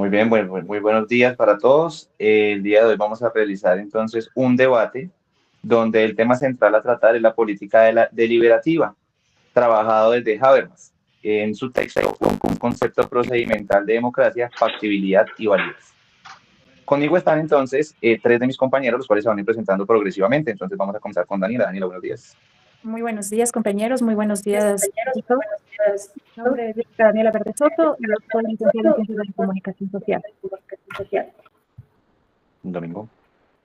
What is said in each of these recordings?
Muy bien, muy buenos días para todos. El día de hoy vamos a realizar entonces un debate donde el tema central a tratar es la política de la deliberativa, trabajado desde Habermas en su texto un concepto procedimental de democracia, factibilidad y validez. Conmigo están entonces tres de mis compañeros, los cuales se van a ir presentando progresivamente. Entonces vamos a comenzar con Daniela. Daniela, buenos días. Muy buenos días, compañeros. Muy buenos días, Tito. Mi nombre es Daniela Verde Soto y yo soy licenciada en Ciencias de la Comunicación Social. Domingo.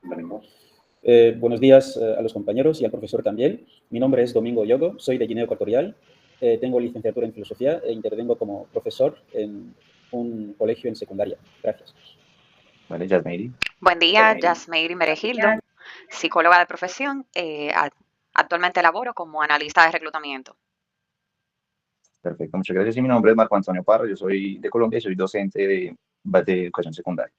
Buenos días a los compañeros y al profesor también. Mi nombre es Domingo Yogo, soy de Guinea Ecuatorial, tengo licenciatura en Filosofía e intervengo como profesor en un colegio en secundaria. Gracias. Vale, Yasmeiri. Buen día, Yasmeiri Meregildo, psicóloga de profesión. Actualmente laboro como analista de reclutamiento. Perfecto, muchas gracias. Y mi nombre es Marco Antonio Parra, yo soy de Colombia y soy docente de educación secundaria.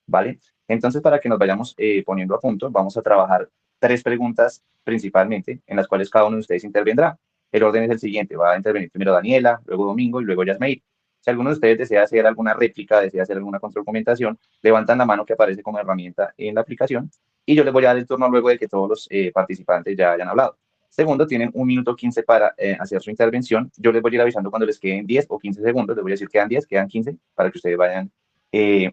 ¿Vale? Entonces, para que nos vayamos poniendo a punto, vamos a trabajar tres preguntas principalmente, en las cuales cada uno de ustedes intervendrá. El orden es el siguiente, va a intervenir primero Daniela, luego Domingo y luego Yasmeir. Si alguno de ustedes desea hacer alguna réplica, desea hacer alguna contraargumentación, levantan la mano que aparece como herramienta en la aplicación y yo les voy a dar el turno luego de que todos los participantes ya hayan hablado. Segundo, tienen 1 minuto 15 para hacer su intervención. Yo les voy a ir avisando cuando les queden 10 o 15 segundos. Les voy a decir quedan 10, quedan 15, para que ustedes vayan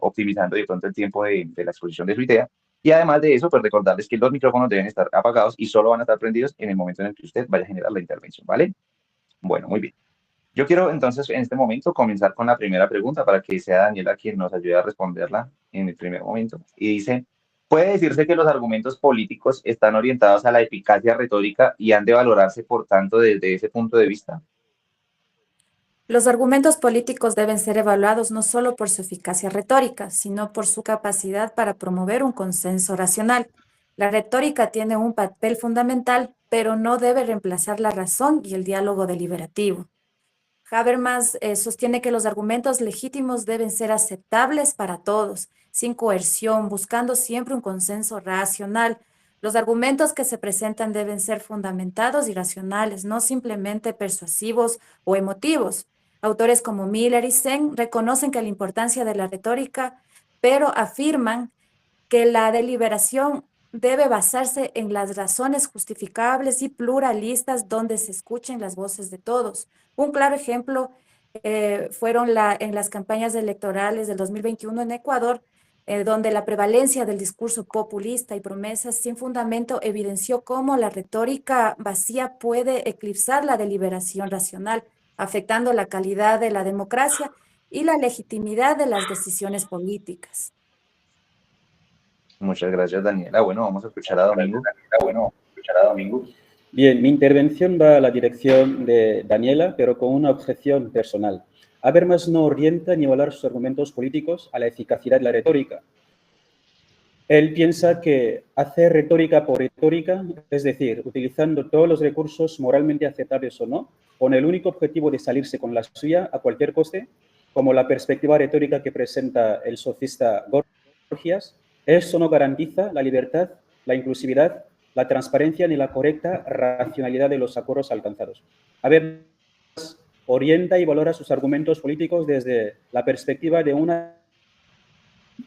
optimizando de pronto el tiempo de la exposición de su idea. Y además de eso, pues recordarles que los micrófonos deben estar apagados y solo van a estar prendidos en el momento en el que usted vaya a generar la intervención, ¿vale? Bueno, muy bien. Yo quiero entonces en este momento comenzar con la primera pregunta para que sea Daniela quien nos ayude a responderla en el primer momento. Y dice, ¿puede decirse que los argumentos políticos están orientados a la eficacia retórica y han de valorarse, por tanto, desde ese punto de vista? Los argumentos políticos deben ser evaluados no solo por su eficacia retórica, sino por su capacidad para promover un consenso racional. La retórica tiene un papel fundamental, pero no debe reemplazar la razón y el diálogo deliberativo. Habermas sostiene que los argumentos legítimos deben ser aceptables para todos, sin coerción, buscando siempre un consenso racional. Los argumentos que se presentan deben ser fundamentados y racionales, no simplemente persuasivos o emotivos. Autores como Miller y Sen reconocen que la importancia de la retórica, pero afirman que la deliberación debe basarse en las razones justificables y pluralistas donde se escuchen las voces de todos. Un claro ejemplo fueron en las campañas electorales del 2021 en Ecuador, donde la prevalencia del discurso populista y promesas sin fundamento evidenció cómo la retórica vacía puede eclipsar la deliberación racional, afectando la calidad de la democracia y la legitimidad de las decisiones políticas. Muchas gracias, Daniela. Bueno, vamos a escuchar a Domingo. Bien, mi intervención va a la dirección de Daniela, pero con una objeción personal. Habermas no orienta ni evaluar sus argumentos políticos a la eficacia de la retórica. Él piensa que hacer retórica por retórica, es decir, utilizando todos los recursos moralmente aceptables o no, con el único objetivo de salirse con la suya a cualquier coste, como la perspectiva retórica que presenta el sofista Gorgias, eso no garantiza la libertad, la inclusividad, la transparencia ni la correcta racionalidad de los acuerdos alcanzados. Habermas orienta y valora sus argumentos políticos desde la perspectiva de una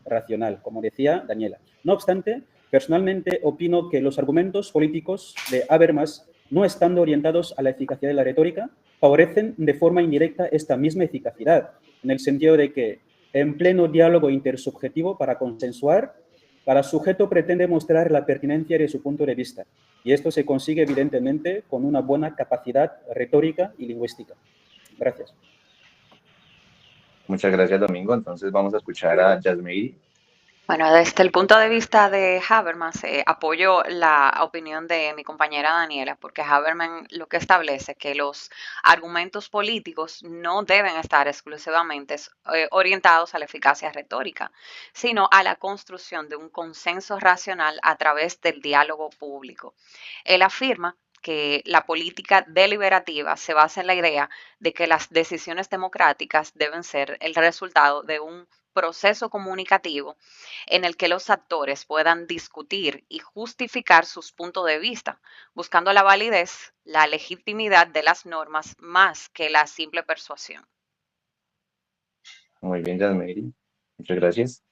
racional, como decía Daniela. No obstante, personalmente opino que los argumentos políticos de Habermas, no estando orientados a la eficacia de la retórica, favorecen de forma indirecta esta misma eficacia, en el sentido de que, en pleno diálogo intersubjetivo para consensuar, cada sujeto pretende mostrar la pertinencia de su punto de vista, y esto se consigue evidentemente con una buena capacidad retórica y lingüística. Gracias. Muchas gracias, Domingo. Entonces vamos a escuchar a Yasmeiri. Bueno, desde el punto de vista de Habermas, apoyo la opinión de mi compañera Daniela, porque Habermas lo que establece que los argumentos políticos no deben estar exclusivamente orientados a la eficacia retórica, sino a la construcción de un consenso racional a través del diálogo público. Él afirma que la política deliberativa se basa en la idea de que las decisiones democráticas deben ser el resultado de un proceso comunicativo en el que los actores puedan discutir y justificar sus puntos de vista, buscando la validez, la legitimidad de las normas más que la simple persuasión. Muy bien, Yasmeiri. Muchas gracias.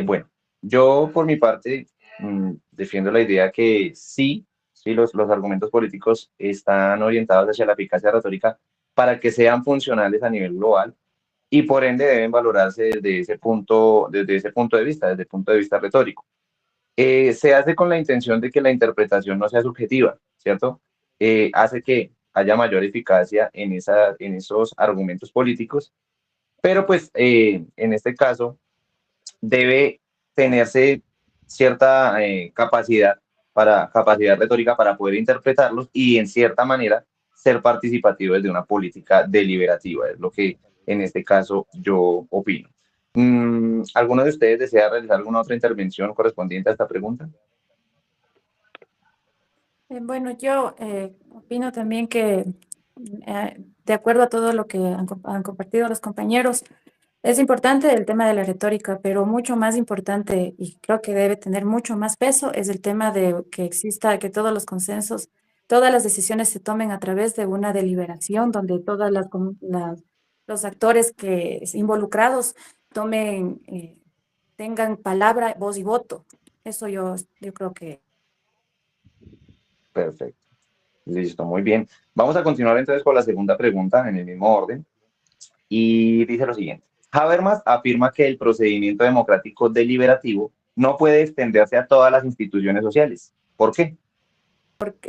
Bueno, yo por mi parte defiendo la idea que sí, los argumentos políticos están orientados hacia la eficacia retórica para que sean funcionales a nivel global y por ende deben valorarse desde ese punto de vista, desde el punto de vista retórico. Se hace con la intención de que la interpretación no sea subjetiva, ¿cierto? Hace que haya mayor eficacia en esos argumentos políticos, pero pues en este caso debe tenerse cierta capacidad retórica para poder interpretarlos y en cierta manera ser participativo desde una política deliberativa, es lo que en este caso yo opino. ¿Alguno de ustedes desea realizar alguna otra intervención correspondiente a esta pregunta? Bueno, yo opino también que, de acuerdo a todo lo que han compartido los compañeros, es importante el tema de la retórica, pero mucho más importante, y creo que debe tener mucho más peso, es el tema de que exista, que todos los consensos, todas las decisiones se tomen a través de una deliberación donde todas los actores involucrados tomen, tengan palabra, voz y voto. Eso yo creo que... Perfecto. Listo, muy bien. Vamos a continuar entonces con la segunda pregunta en el mismo orden. Y dice lo siguiente. Habermas afirma que el procedimiento democrático deliberativo no puede extenderse a todas las instituciones sociales. ¿Por qué?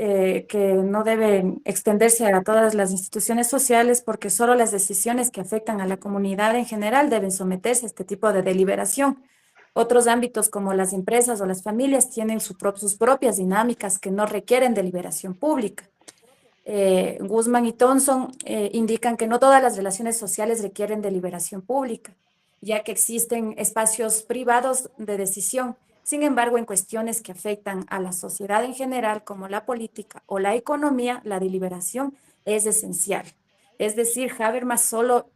Que no deben extenderse a todas las instituciones sociales porque solo las decisiones que afectan a la comunidad en general deben someterse a este tipo de deliberación. Otros ámbitos como las empresas o las familias tienen sus propias dinámicas que no requieren deliberación pública. Guzmán y Thompson indican que no todas las relaciones sociales requieren deliberación pública, ya que existen espacios privados de decisión. Sin embargo, en cuestiones que afectan a la sociedad en general, como la política o la economía, la deliberación es esencial. Es decir, Habermas solo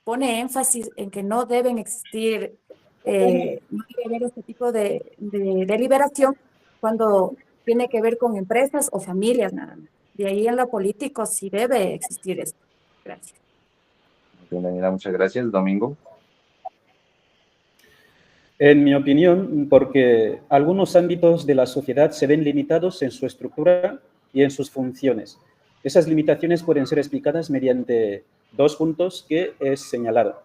pone énfasis en que no deben existir, no debe haber este tipo de deliberación cuando tiene que ver con empresas o familias nada más. De ahí en lo político sí debe existir esto. Gracias. Bien, Daniela, muchas gracias. Domingo. En mi opinión, porque algunos ámbitos de la sociedad se ven limitados en su estructura y en sus funciones. Esas limitaciones pueden ser explicadas mediante dos puntos que he señalado.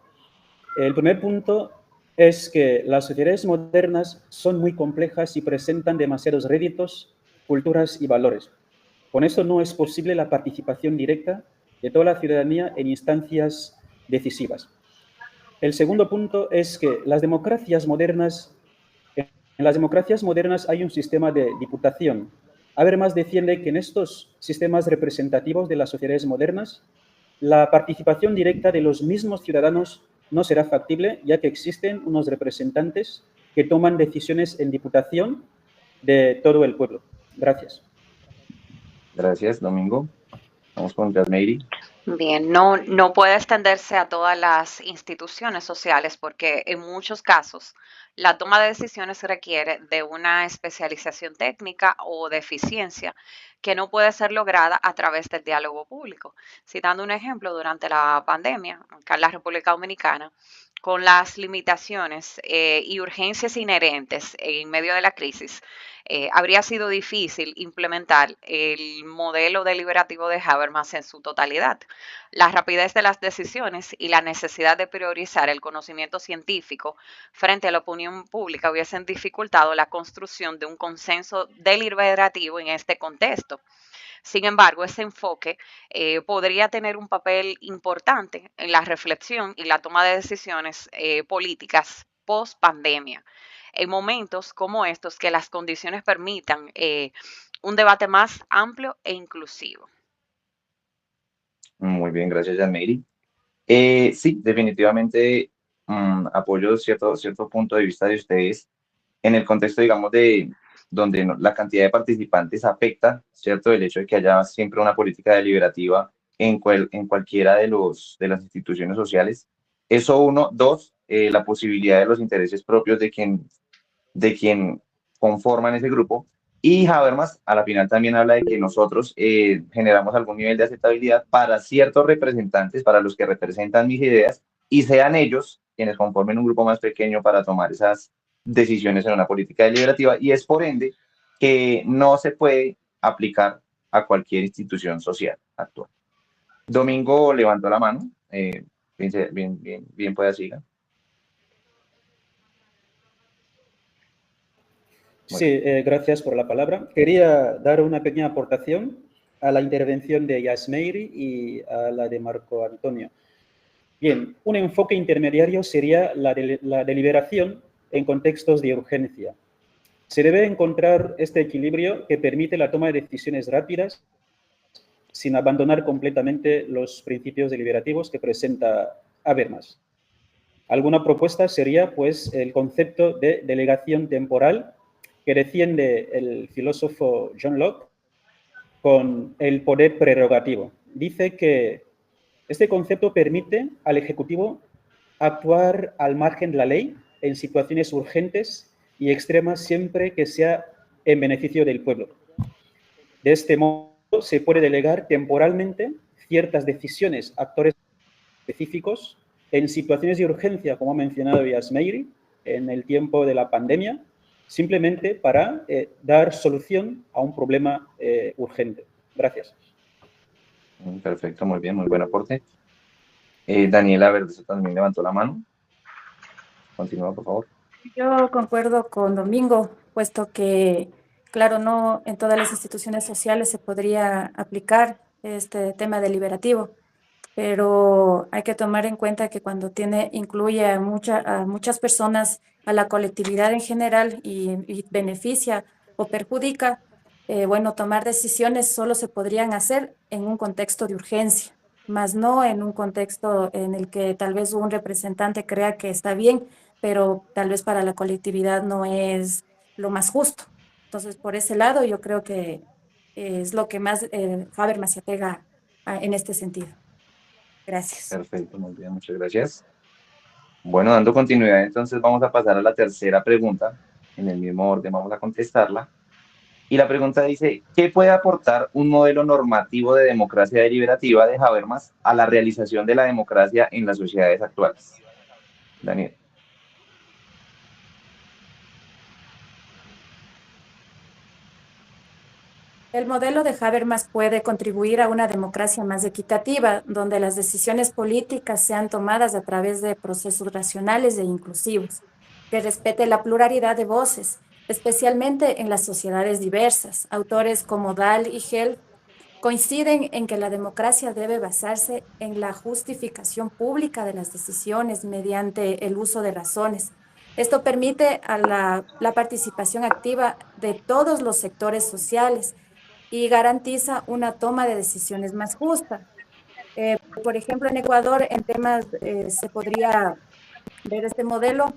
El primer punto es que las sociedades modernas son muy complejas y presentan demasiados réditos, culturas y valores. Con eso no es posible la participación directa de toda la ciudadanía en instancias decisivas. El segundo punto es que en las democracias modernas hay un sistema de diputación. Habermas defiende que en estos sistemas representativos de las sociedades modernas, la participación directa de los mismos ciudadanos no será factible, ya que existen unos representantes que toman decisiones en diputación de todo el pueblo. Gracias. Gracias, Domingo. Vamos con Jasmeiri. Bien, no puede extenderse a todas las instituciones sociales porque en muchos casos la toma de decisiones requiere de una especialización técnica o de eficiencia que no puede ser lograda a través del diálogo público. Citando un ejemplo, durante la pandemia, acá en la República Dominicana, con las limitaciones y urgencias inherentes en medio de la crisis, habría sido difícil implementar el modelo deliberativo de Habermas en su totalidad. La rapidez de las decisiones y la necesidad de priorizar el conocimiento científico frente a la opinión pública hubiesen dificultado la construcción de un consenso deliberativo en este contexto. Sin embargo, ese enfoque podría tener un papel importante en la reflexión y la toma de decisiones políticas post pandemia. En momentos como estos, que las condiciones permitan un debate más amplio e inclusivo. Muy bien, gracias, Jasmeiri. Sí, definitivamente apoyo cierto punto de vista de ustedes en el contexto, digamos, de donde la cantidad de participantes afecta, ¿cierto? El hecho de que haya siempre una política deliberativa en cualquiera de las instituciones sociales. Eso uno. Dos, la posibilidad de los intereses propios de quien conforman ese grupo. Y Habermas a la final también habla de que nosotros generamos algún nivel de aceptabilidad para ciertos representantes, para los que representan mis ideas, y sean ellos quienes conformen un grupo más pequeño para tomar esas decisiones en una política deliberativa, y es por ende que no se puede aplicar a cualquier institución social actual. Domingo levantó la mano, bien pueda siga. Sí, gracias por la palabra. Quería dar una pequeña aportación a la intervención de Yasmeiri y a la de Marco Antonio. Bien, un enfoque intermediario sería la deliberación en contextos de urgencia. Se debe encontrar este equilibrio que permite la toma de decisiones rápidas sin abandonar completamente los principios deliberativos que presenta Habermas. Alguna propuesta sería, pues, el concepto de delegación temporal que defiende el filósofo John Locke con el poder prerrogativo. Dice que este concepto permite al Ejecutivo actuar al margen de la ley en situaciones urgentes y extremas siempre que sea en beneficio del pueblo. De este modo, se puede delegar temporalmente ciertas decisiones a actores específicos en situaciones de urgencia, como ha mencionado Yasmeiri, en el tiempo de la pandemia, simplemente para dar solución a un problema urgente. Gracias. Perfecto, muy bien, muy buen aporte. Daniela Verdeso también levantó la mano. Continúa, por favor. Yo concuerdo con Domingo, puesto que, claro, no en todas las instituciones sociales se podría aplicar este tema deliberativo, pero hay que tomar en cuenta que cuando incluye a muchas personas, a la colectividad en general y beneficia o perjudica, bueno, tomar decisiones solo se podrían hacer en un contexto de urgencia, más no en un contexto en el que tal vez un representante crea que está bien, pero tal vez para la colectividad no es lo más justo. Entonces, por ese lado, yo creo que es lo que más Habermas se apega en este sentido. Gracias. Perfecto, muy bien, muchas gracias. Bueno, dando continuidad, entonces vamos a pasar a la tercera pregunta. En el mismo orden vamos a contestarla. Y la pregunta dice, ¿qué puede aportar un modelo normativo de democracia deliberativa de Habermas a la realización de la democracia en las sociedades actuales? Daniel. El modelo de Habermas puede contribuir a una democracia más equitativa, donde las decisiones políticas sean tomadas a través de procesos racionales e inclusivos, que respete la pluralidad de voces, especialmente en las sociedades diversas. Autores como Dahl y Hell coinciden en que la democracia debe basarse en la justificación pública de las decisiones mediante el uso de razones. Esto permite a la participación activa de todos los sectores sociales y garantiza una toma de decisiones más justa. Por ejemplo, en Ecuador, en temas, se podría ver este modelo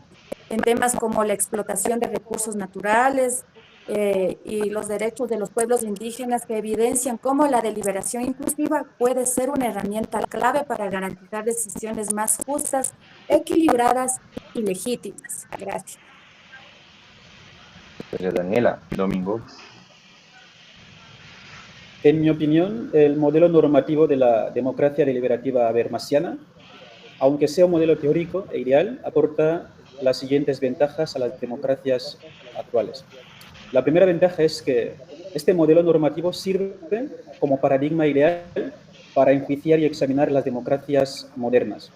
en temas como la explotación de recursos naturales y los derechos de los pueblos indígenas, que evidencian cómo la deliberación inclusiva puede ser una herramienta clave para garantizar decisiones más justas, equilibradas y legítimas. Gracias. Gracias, Daniela. Domingo. En mi opinión, el modelo normativo de la democracia deliberativa habermasiana, aunque sea un modelo teórico e ideal, aporta las siguientes ventajas a las democracias actuales. La primera ventaja es que este modelo normativo sirve como paradigma ideal para enjuiciar y examinar las democracias modernas.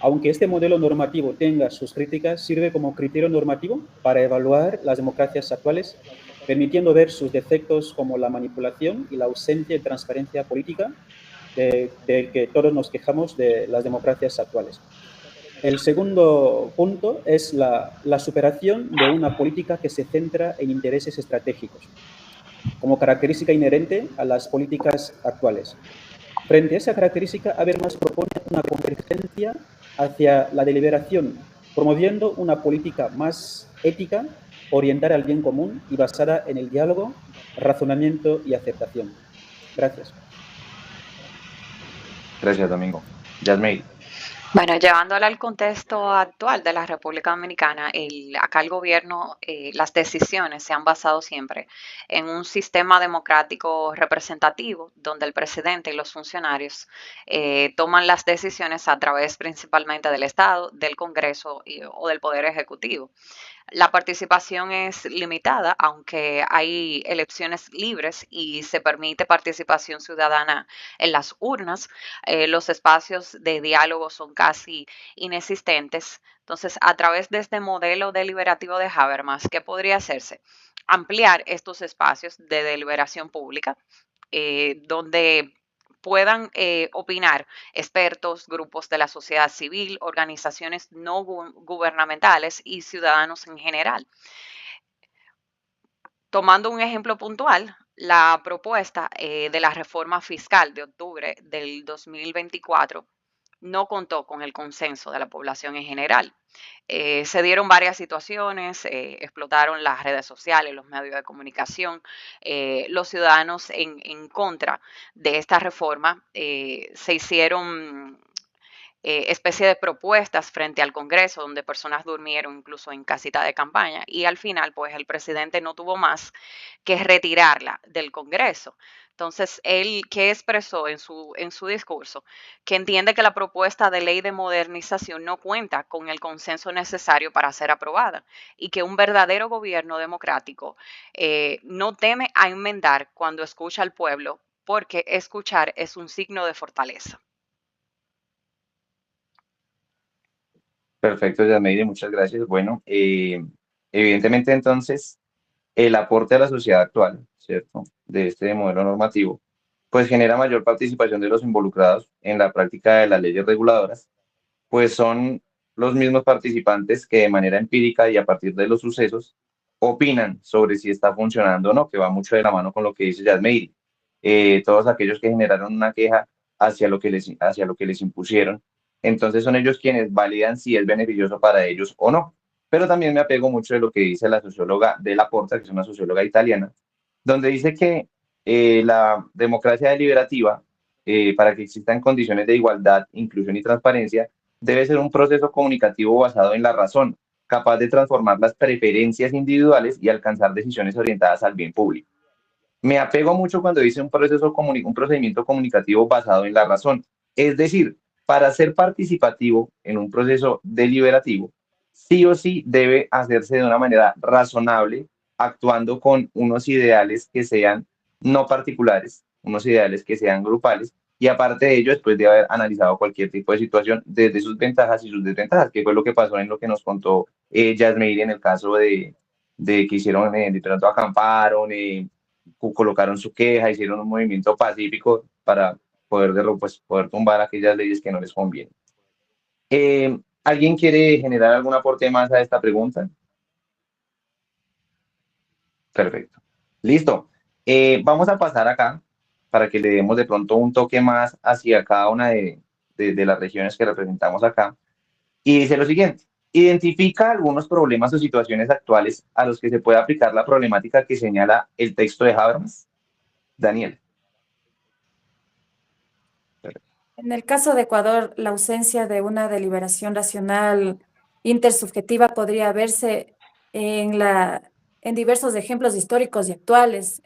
Aunque este modelo normativo tenga sus críticas, sirve como criterio normativo para evaluar las democracias actuales, permitiendo ver sus defectos como la manipulación y la ausencia de transparencia política de que todos nos quejamos de las democracias actuales. El segundo punto es la superación de una política que se centra en intereses estratégicos, como característica inherente a las políticas actuales. Frente a esa característica, Habermas propone una convergencia hacia la deliberación, promoviendo una política más ética, orientada al bien común y basada en el diálogo, razonamiento y aceptación. Gracias. Gracias, Domingo. Yasmeiri. Bueno, llevándola al contexto actual de la República Dominicana, acá el gobierno, las decisiones se han basado siempre en un sistema democrático representativo, donde el presidente y los funcionarios toman las decisiones a través principalmente del Estado, del Congreso o del Poder Ejecutivo. La participación es limitada, aunque hay elecciones libres y se permite participación ciudadana en las urnas. Los espacios de diálogo son casi inexistentes. Entonces, a través de este modelo deliberativo de Habermas, ¿qué podría hacerse? Ampliar estos espacios de deliberación pública, donde puedan opinar expertos, grupos de la sociedad civil, organizaciones no gubernamentales y ciudadanos en general. Tomando un ejemplo puntual, la propuesta de la reforma fiscal de octubre del 2024 no contó con el consenso de la población en general. Se dieron varias situaciones, explotaron las redes sociales, los medios de comunicación, los ciudadanos en contra de esta reforma se hicieron especie de propuestas frente al Congreso, donde personas durmieron incluso en casita de campaña, y al final, pues el presidente no tuvo más que retirarla del Congreso. Entonces, él que expresó en su discurso que entiende que la propuesta de ley de modernización no cuenta con el consenso necesario para ser aprobada y que un verdadero gobierno democrático no teme a enmendar cuando escucha al pueblo, porque escuchar es un signo de fortaleza. Perfecto, Yasmeire, muchas gracias. Bueno, evidentemente entonces el aporte a la sociedad actual, ¿cierto? De este modelo normativo, pues genera mayor participación de los involucrados en la práctica de las leyes reguladoras, pues son los mismos participantes que de manera empírica y a partir de los sucesos opinan sobre si está funcionando o no, que va mucho de la mano con lo que dice Yasmeiri. Todos aquellos que generaron una queja hacia lo que les impusieron, entonces son ellos quienes validan si es beneficioso para ellos o no. Pero también me apego mucho de lo que dice la socióloga Della Porta, que es una socióloga italiana, donde dice que la democracia deliberativa, para que existan condiciones de igualdad, inclusión y transparencia, debe ser un proceso comunicativo basado en la razón, capaz de transformar las preferencias individuales y alcanzar decisiones orientadas al bien público. Me apego mucho cuando dice un procedimiento comunicativo basado en la razón. Es decir, para ser participativo en un proceso deliberativo, sí o sí debe hacerse de una manera razonable, actuando con unos ideales que sean no particulares, unos ideales que sean grupales, y aparte de ello, después de haber analizado cualquier tipo de situación desde sus ventajas y sus desventajas, que fue lo que pasó en lo que nos contó Yasmeiri en el caso de que hicieron, de pronto acamparon, colocaron su queja, hicieron un movimiento pacífico para poder tumbar aquellas leyes que no les convienen. ¿Alguien quiere generar algún aporte más a esta pregunta? Perfecto. Listo. Vamos a pasar acá para que le demos de pronto un toque más hacia cada una de las regiones que representamos acá. Y dice lo siguiente: identifica algunos problemas o situaciones actuales a los que se puede aplicar la problemática que señala el texto de Habermas. Daniel. En el caso de Ecuador, la ausencia de una deliberación racional intersubjetiva podría verse en diversos ejemplos históricos y actuales.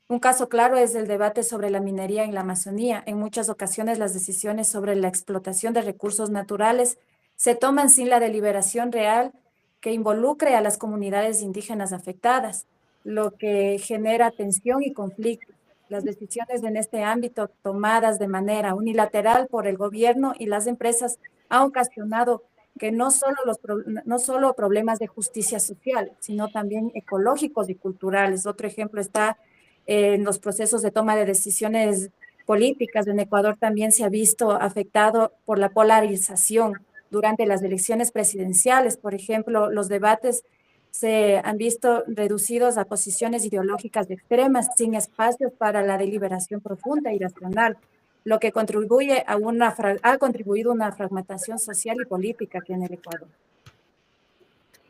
Un caso claro es el debate sobre la minería en la Amazonía. En muchas ocasiones las decisiones sobre la explotación de recursos naturales se toman sin la deliberación real que involucre a las comunidades indígenas afectadas, lo que genera tensión y conflicto. Las decisiones en este ámbito tomadas de manera unilateral por el gobierno y las empresas han ocasionado que no solo problemas de justicia social, sino también ecológicos y culturales. Otro ejemplo está en los procesos de toma de decisiones políticas. En Ecuador también se ha visto afectado por la polarización durante las elecciones presidenciales. Por ejemplo, los debates se han visto reducidos a posiciones ideológicas extremas, sin espacios para la deliberación profunda y racional, lo que contribuye ha contribuido a una fragmentación social y política aquí en el Ecuador.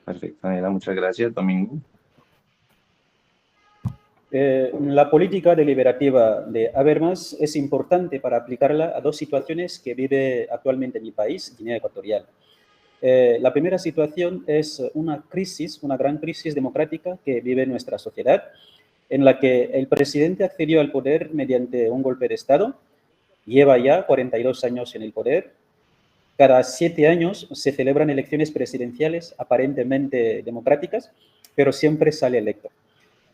Perfecto, Daniela, muchas gracias. Domingo. La política deliberativa de Habermas es importante para aplicarla a dos situaciones que vive actualmente mi país, Guinea Ecuatorial. La primera situación es una crisis, una gran crisis democrática que vive nuestra sociedad, en la que el presidente accedió al poder mediante un golpe de Estado, lleva ya 42 años en el poder. Cada 7 años se celebran elecciones presidenciales aparentemente democráticas, pero siempre sale electo.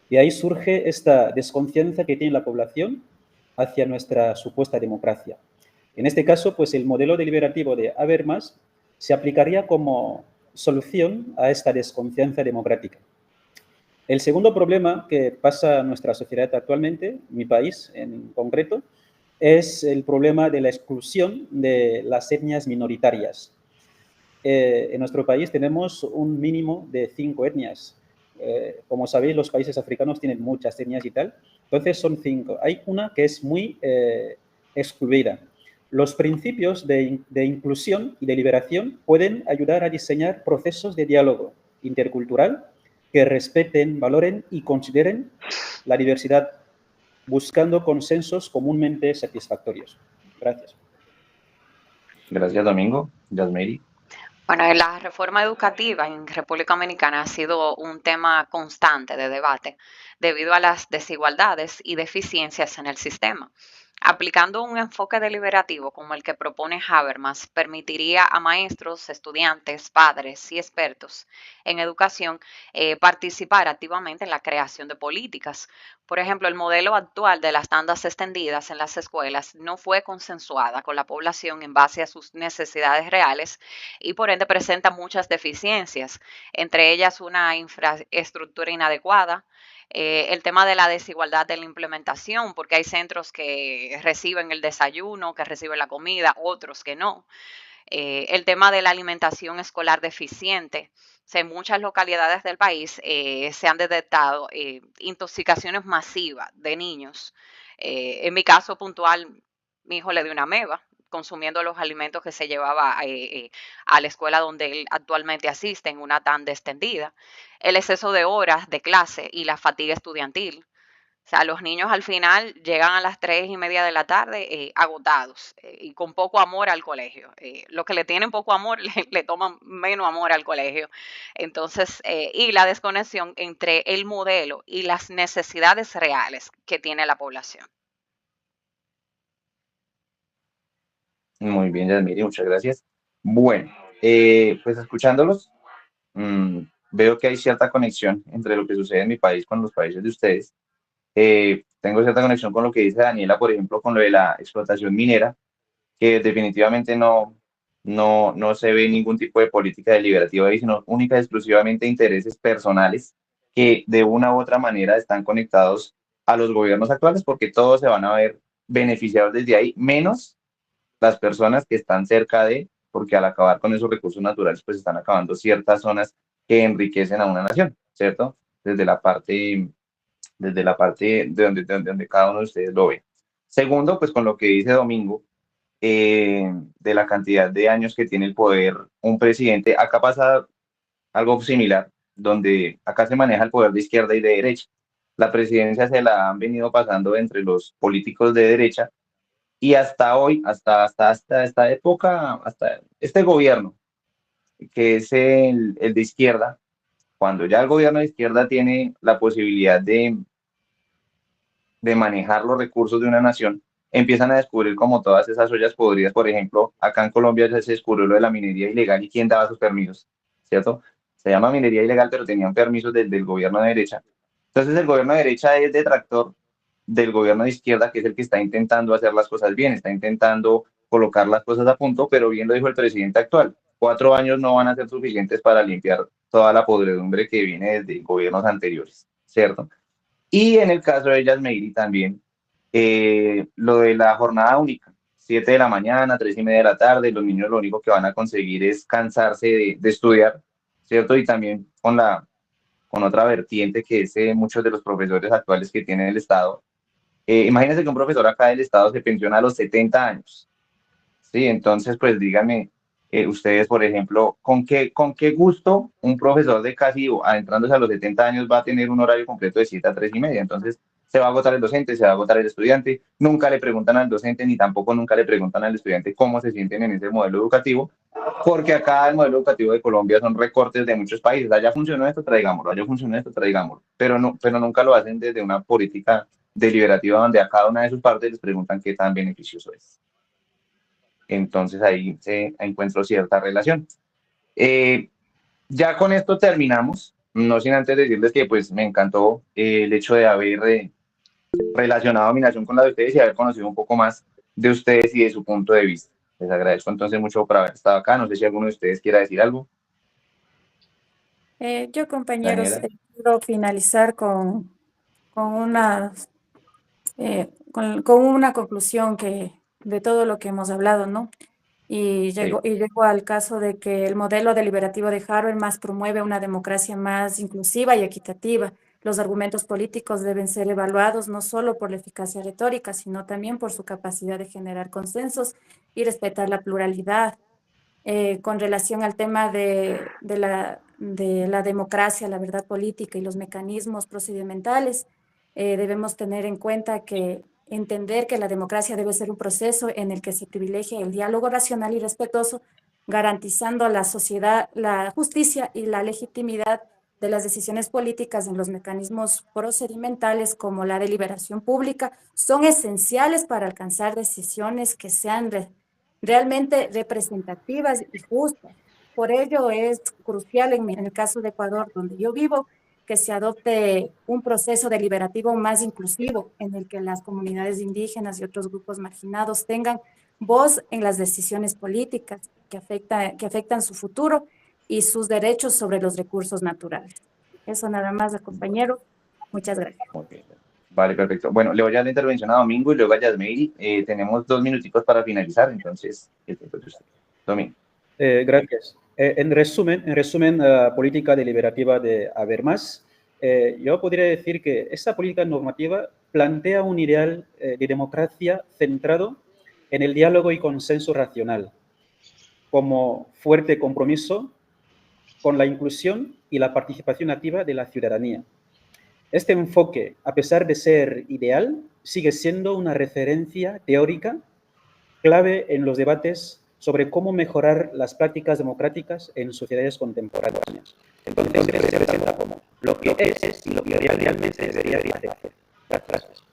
Y ahí surge esta desconfianza que tiene la población hacia nuestra supuesta democracia. En este caso, pues el modelo deliberativo de Habermas se aplicaría como solución a esta desconfianza democrática. El segundo problema que pasa a nuestra sociedad actualmente, mi país en concreto, es el problema de la exclusión de las etnias minoritarias. En nuestro país tenemos un mínimo de 5 etnias. Como sabéis, los países africanos tienen muchas etnias y tal, entonces son 5. Hay una que es muy excluida. Los principios de inclusión y de liberación pueden ayudar a diseñar procesos de diálogo intercultural que respeten, valoren y consideren la diversidad, buscando consensos comúnmente satisfactorios. Gracias. Gracias, Domingo. Yasmeri. Bueno, la reforma educativa en República Dominicana ha sido un tema constante de debate debido a las desigualdades y deficiencias en el sistema. Aplicando un enfoque deliberativo como el que propone Habermas permitiría a maestros, estudiantes, padres y expertos en educación participar activamente en la creación de políticas. Por ejemplo, el modelo actual de las tandas extendidas en las escuelas no fue consensuada con la población en base a sus necesidades reales y por ende presenta muchas deficiencias, entre ellas una infraestructura inadecuada, el tema de la desigualdad de la implementación, porque hay centros que reciben el desayuno, que reciben la comida, otros que no. El tema de la alimentación escolar deficiente. O sea, en muchas localidades del país se han detectado intoxicaciones masivas de niños. En mi caso puntual, mi hijo le dio una ameba consumiendo los alimentos que se llevaba a la escuela donde él actualmente asiste en una tanda extendida, el exceso de horas de clase y la fatiga estudiantil. O sea, los niños al final llegan a las 3:30 de la tarde agotados y con poco amor al colegio. Los que le tienen poco amor le toman menos amor al colegio. Entonces, y la desconexión entre el modelo y las necesidades reales que tiene la población. Muy bien, Yasmiri, muchas gracias. Bueno, pues escuchándolos, veo que hay cierta conexión entre lo que sucede en mi país con los países de ustedes. Tengo cierta conexión con lo que dice Daniela, por ejemplo, con lo de la explotación minera, que definitivamente no se ve ningún tipo de política deliberativa ahí, sino única y exclusivamente intereses personales que de una u otra manera están conectados a los gobiernos actuales, porque todos se van a ver beneficiados desde ahí, menos las personas que están cerca de, porque al acabar con esos recursos naturales, pues están acabando ciertas zonas que enriquecen a una nación, ¿cierto? Desde la parte de donde cada uno de ustedes lo ve. Segundo, pues con lo que dice Domingo, de la cantidad de años que tiene el poder un presidente, acá pasa algo similar, donde acá se maneja el poder de izquierda y de derecha. La presidencia se la han venido pasando entre los políticos de derecha y hasta hoy, hasta esta época, hasta este gobierno, que es el de izquierda, cuando ya el gobierno de izquierda tiene la posibilidad de manejar los recursos de una nación, empiezan a descubrir como todas esas ollas podridas. Por ejemplo, acá en Colombia ya se descubrió lo de la minería ilegal y quién daba sus permisos, ¿cierto? Se llama minería ilegal, pero tenían permisos del gobierno de derecha. Entonces el gobierno de derecha es detractor del gobierno de izquierda, que es el que está intentando hacer las cosas bien, está intentando colocar las cosas a punto, pero bien lo dijo el presidente actual, 4 años no van a ser suficientes para limpiar toda la podredumbre que viene desde gobiernos anteriores, ¿cierto? Y en el caso de Yasmiri también, lo de la jornada única, 7 de la mañana, 3:30 de la tarde, los niños lo único que van a conseguir es cansarse de estudiar, ¿cierto? Y también con otra vertiente que es muchos de los profesores actuales que tiene el Estado. Imagínense que un profesor acá del Estado se pensiona a los 70 años, ¿sí? Entonces, pues díganme, ustedes, por ejemplo, ¿con qué gusto un profesor de casi adentrándose a los 70 años va a tener un horario completo de 7 a 3:30? Entonces, Se va a agotar el docente, se va a agotar el estudiante, nunca le preguntan al docente ni tampoco nunca le preguntan al estudiante cómo se sienten en ese modelo educativo, porque acá el modelo educativo de Colombia son recortes de muchos países, allá funcionó esto, traigámoslo, allá funcionó esto, traigámoslo, pero, no, pero nunca lo hacen desde una política deliberativa donde a cada una de sus partes les preguntan qué tan beneficioso es. Entonces ahí se encuentro cierta relación. Ya con esto terminamos, no sin antes decirles que pues me encantó el hecho de haber relacionado mi nación con la de ustedes y haber conocido un poco más de ustedes y de su punto de vista. Les agradezco entonces mucho por haber estado acá. No sé si alguno de ustedes quiera decir algo. Yo, compañeros, Daniela. quiero finalizar con una, con una conclusión de todo lo que hemos hablado, ¿no? Y Sí. llegó al caso de que el modelo deliberativo de Harvard más promueve una democracia más inclusiva y equitativa. Los argumentos políticos deben ser evaluados no solo por la eficacia retórica, sino también por su capacidad de generar consensos y respetar la pluralidad. Con relación al tema de la democracia, la verdad política y los mecanismos procedimentales, debemos tener en cuenta que entender que la democracia debe ser un proceso en el que se privilegie el diálogo racional y respetuoso, garantizando a la sociedad la justicia y la legitimidad de las decisiones políticas en los mecanismos procedimentales como la deliberación pública, son esenciales para alcanzar decisiones que sean realmente representativas y justas. Por ello es crucial en el caso de Ecuador, donde yo vivo, que se adopte un proceso deliberativo más inclusivo en el que las comunidades indígenas y otros grupos marginados tengan voz en las decisiones políticas que afectan su futuro y sus derechos sobre los recursos naturales. Eso nada más, compañero. Muchas gracias. Okay. Vale, perfecto. Bueno, le voy a dar la intervención a Domingo y luego a Yasmeiri. Tenemos 2 minuticos para finalizar, entonces, el tiempo es de usted. Domingo. Gracias. En resumen, política deliberativa de Habermas, yo podría decir que esta política normativa plantea un ideal de democracia centrado en el diálogo y consenso racional, como fuerte compromiso con la inclusión y la participación activa de la ciudadanía. Este enfoque, a pesar de ser ideal, sigue siendo una referencia teórica clave en los debates sobre cómo mejorar las prácticas democráticas en sociedades contemporáneas. Entonces, se presenta como lo que es y lo que realmente debería hacer. Gracias.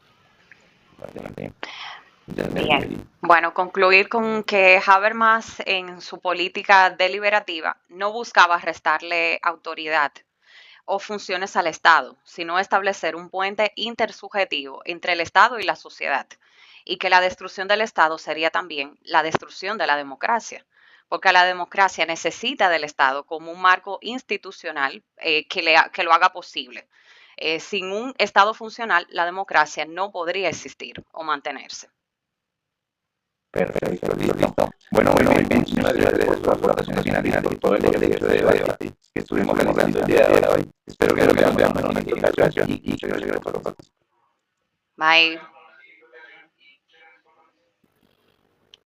Bien. Bueno, concluir con que Habermas en su política deliberativa no buscaba restarle autoridad o funciones al Estado, sino establecer un puente intersubjetivo entre el Estado y la sociedad, y que la destrucción del Estado sería también la destrucción de la democracia, porque la democracia necesita del Estado como un marco institucional que lo haga posible. Sin un Estado funcional, la democracia no podría existir o mantenerse. Perfecto, listo. Bueno, muchísimas gracias por sus aportaciones finales, por todo el hecho de debate que estuvimos realizando el día de hoy. Espero que nos veamos en una próxima ocasión y muchas gracias por compartir. Bye.